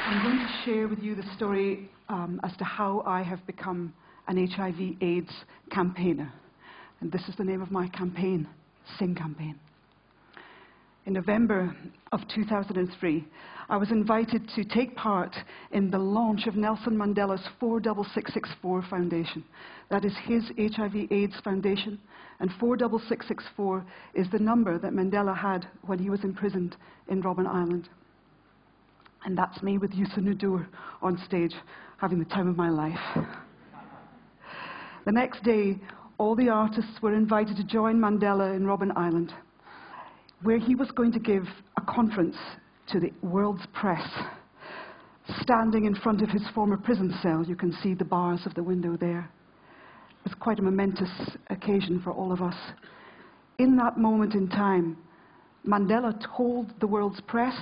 I'm going to share with you the story as to how I have become an HIV/AIDS campaigner. And this is the name of my campaign, Sing Campaign. In November of 2003, I was invited to take part in the launch of Nelson Mandela's 46664 Foundation. That is his HIV/AIDS Foundation, and 46664 is the number that Mandela had when he was imprisoned in Robben Island. And that's me with Youssou N'Dour on stage, having the time of my life. The next day, all the artists were invited to join Mandela in Robben Island, where he was going to give a conference to the world's press. Standing in front of his former prison cell, you can see the bars of the window there. It was quite a momentous occasion for all of us. In that moment in time, Mandela told the world's press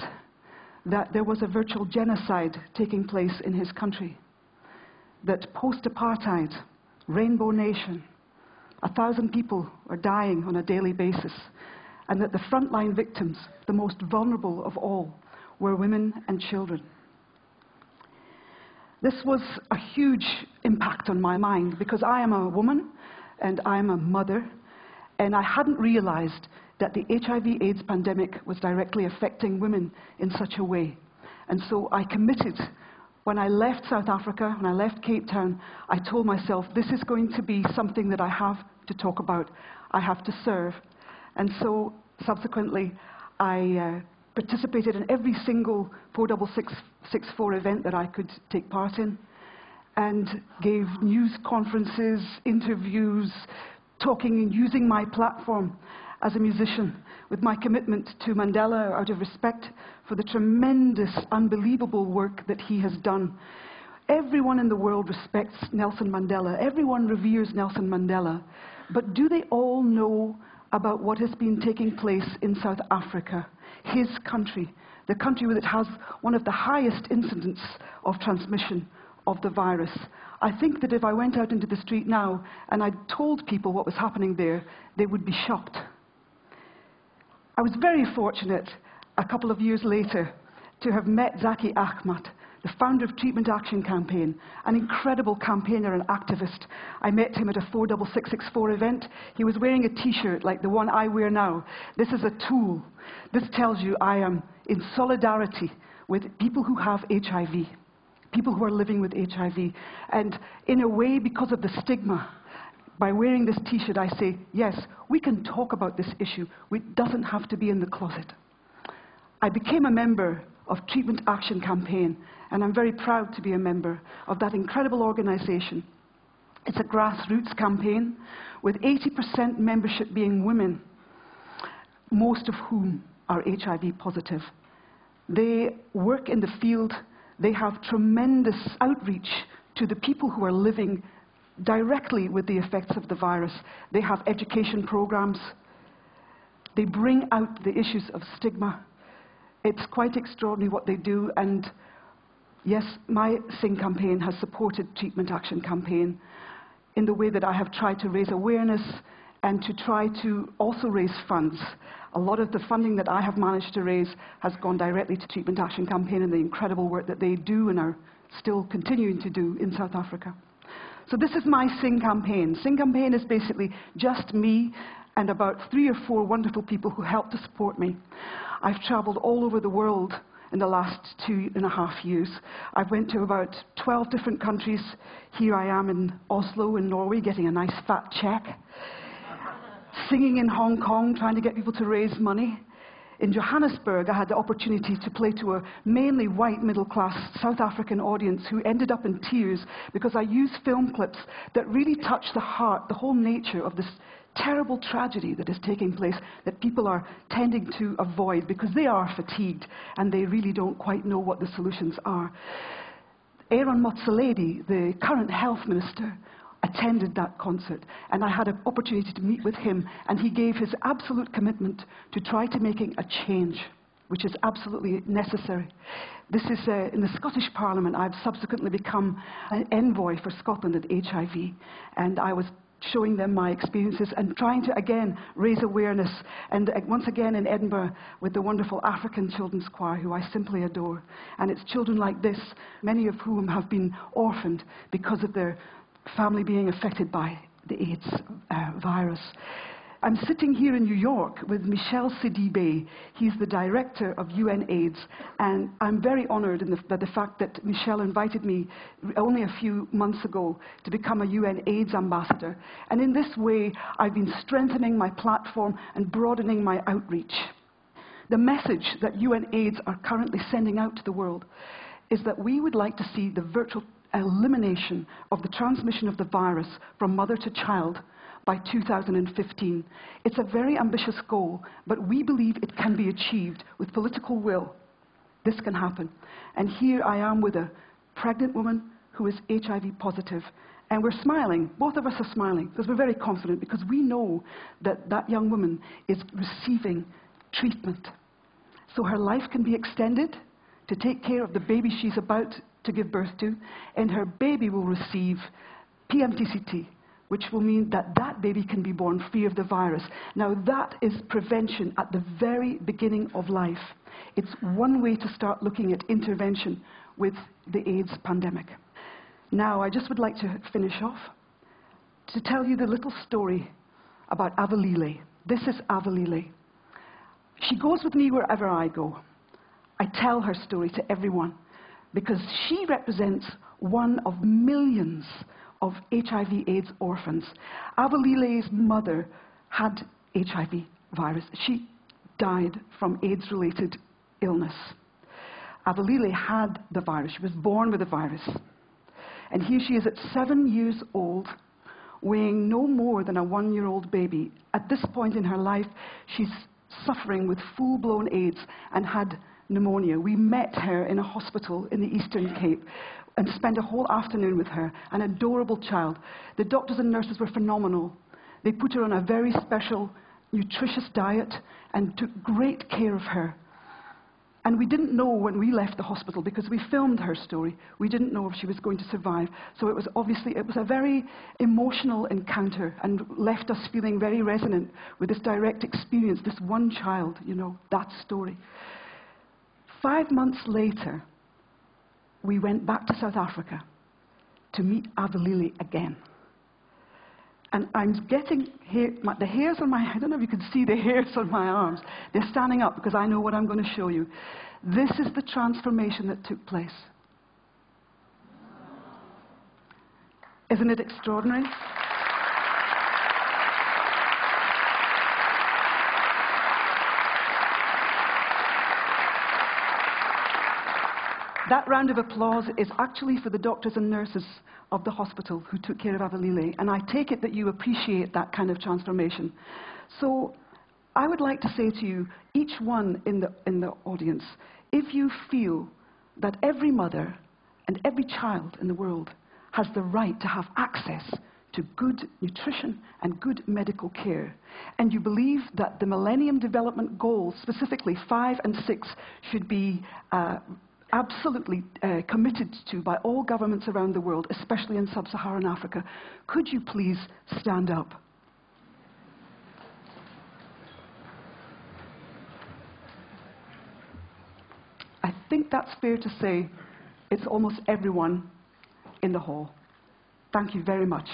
that there was a virtual genocide taking place in his country, that post-apartheid, Rainbow Nation, 1,000 people are dying on a daily basis, and that the frontline victims, the most vulnerable of all, were women and children. This was a huge impact on my mind, because I am a woman and I am a mother, and I hadn't realized that the HIV/AIDS pandemic was directly affecting women in such a way. And so I committed. When I left South Africa, when I left Cape Town, I told myself, this is going to be something that I have to talk about. I have to serve. And so, subsequently, I participated in every single 46664 event that I could take part in, and gave news conferences, interviews, talking and using my platform as a musician, with my commitment to Mandela out of respect for the tremendous, unbelievable work that he has done. Everyone in the world respects Nelson Mandela. Everyone reveres Nelson Mandela. But do they all know about what has been taking place in South Africa, his country, the country that has one of the highest incidents of transmission of the virus? I think that if I went out into the street now and I told people what was happening there, they would be shocked. I was very fortunate, a couple of years later, to have met Zaki Ahmed, the founder of Treatment Action Campaign, an incredible campaigner and activist. I met him at a 46664 event. He was wearing a t-shirt like the one I wear now. This is a tool. This tells you I am in solidarity with people who have HIV, people who are living with HIV. And in a way, because of the stigma, by wearing this t-shirt, I say, yes, we can talk about this issue. It doesn't have to be in the closet. I became a member of Treatment Action Campaign, and I'm very proud to be a member of that incredible organization. It's a grassroots campaign with 80% membership being women, most of whom are HIV positive. They work in the field. They have tremendous outreach to the people who are living directly with the effects of the virus. They have education programs. They bring out the issues of stigma. It's quite extraordinary what they do, and yes, my Sing campaign has supported Treatment Action Campaign in the way that I have tried to raise awareness and to try to also raise funds. A lot of the funding that I have managed to raise has gone directly to Treatment Action Campaign and the incredible work that they do and are still continuing to do in South Africa. So this is my Sing campaign. Sing campaign is basically just me and about 3 or 4 wonderful people who help to support me. I've traveled all over the world in the last 2.5 years. I've went to about 12 different countries. Here I am in Oslo in Norway, getting a nice fat check. Singing in Hong Kong, trying to get people to raise money. In Johannesburg, I had the opportunity to play to a mainly white middle-class South African audience who ended up in tears because I used film clips that really touch the heart, the whole nature of this terrible tragedy that is taking place, that people are tending to avoid because they are fatigued and they really don't quite know what the solutions are. Aaron Motsoaledi, the current health minister, attended that concert, and I had an opportunity to meet with him, and he gave his absolute commitment to try to making a change, which is absolutely necessary. This is in the Scottish Parliament. I've subsequently become an envoy for Scotland at HIV, and I was showing them my experiences and trying to, again, raise awareness. And once again in Edinburgh with the wonderful African Children's Choir, who I simply adore. And it's children like this, many of whom have been orphaned because of their family being affected by the AIDS virus. I'm sitting here in New York with Michel Sidibe. He's the director of UN AIDS, and I'm very honored by the fact that Michel invited me only a few months ago to become a UN AIDS ambassador. And in this way, I've been strengthening my platform and broadening my outreach. The message that UN AIDS are currently sending out to the world is that we would like to see the virtual elimination of the transmission of the virus from mother to child by 2015. It's a very ambitious goal, but we believe it can be achieved with political will. This can happen. And here I am with a pregnant woman who is HIV positive. And we're smiling. Both of us are smiling because we're very confident, because we know that that young woman is receiving treatment. So her life can be extended to take care of the baby she's about to give birth to, and her baby will receive PMTCT, which will mean that that baby can be born free of the virus. Now that is prevention at the very beginning of life. It's one way to start looking at intervention with the AIDS pandemic. Now I just would like to finish off to tell you the little story about Avalile. This is Avalile. She goes with me wherever I go. I tell her story to everyone because she represents one of millions of HIV/AIDS orphans. Avalile's mother had HIV virus. She died from AIDS-related illness. Avalile had the virus. She was born with the virus. And here she is at 7 years old, weighing no more than a 1-year-old baby. At this point in her life, she's suffering with full-blown AIDS and had pneumonia. We met her in a hospital in the Eastern Cape and spent a whole afternoon with her, an adorable child. The doctors and nurses were phenomenal. They put her on a very special, nutritious diet and took great care of her. And we didn't know when we left the hospital, because we filmed her story, we didn't know if she was going to survive. So it was a very emotional encounter and left us feeling very resonant with this direct experience, this one child, you know, that story. 5 months later, we went back to South Africa to meet Avalile again. And I'm getting the hairs on my, I don't know if you can see the hairs on my arms. They're standing up because I know what I'm going to show you. This is the transformation that took place. Isn't it extraordinary? That round of applause is actually for the doctors and nurses of the hospital who took care of Avalile, and I take it that you appreciate that kind of transformation. So I would like to say to you, each one in the audience, if you feel that every mother and every child in the world has the right to have access to good nutrition and good medical care, and you believe that the Millennium Development Goals, specifically 5 and 6, should be absolutely committed to by all governments around the world, especially in sub-Saharan Africa, could you please stand up? I think that's fair to say it's almost everyone in the hall. Thank you very much.